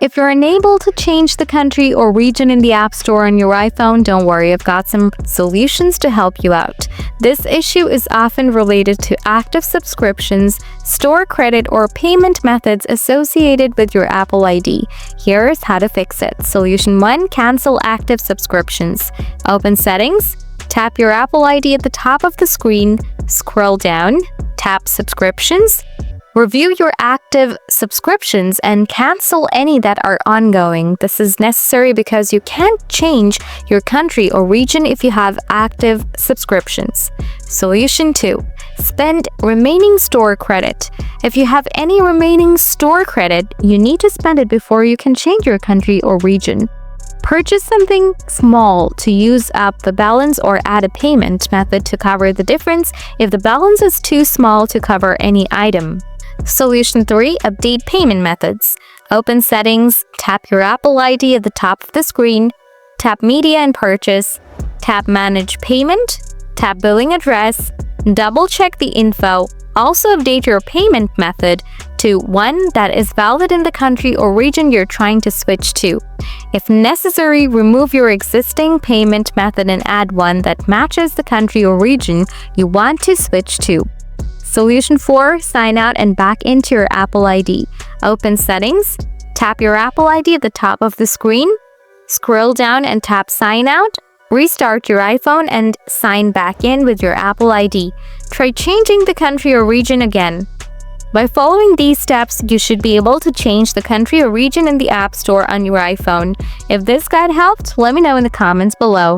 If you're unable to change the country or region in the App Store on your iPhone, don't worry, I've got some solutions to help you out. This issue is often related to active subscriptions, store credit, or payment methods associated with your Apple ID. Here's how to fix it. Solution 1. Cancel active subscriptions. Open Settings, tap your Apple ID at the top of the screen, scroll down, tap Subscriptions. Review your active subscriptions and cancel any that are ongoing. This is necessary because you can't change your country or region if you have active subscriptions. Solution 2. Spend remaining store credit. If you have any remaining store credit, you need to spend it before you can change your country or region. Purchase something small to use up the balance or add a payment method to cover the difference if the balance is too small to cover any item. Solution 3. Update payment methods. Open Settings, tap your Apple ID at the top of the screen, tap Media and Purchase, tap Manage Payment, tap Billing Address, double-check the info. Also update your payment method to one that is valid in the country or region you're trying to switch to. If necessary, remove your existing payment method and add one that matches the country or region you want to switch to. Solution 4. Sign out and back into your Apple ID. Open Settings, tap your Apple ID at the top of the screen, scroll down and tap Sign Out, restart your iPhone and sign back in with your Apple ID. Try changing the country or region again. By following these steps, you should be able to change the country or region in the App Store on your iPhone. If this guide helped, let me know in the comments below.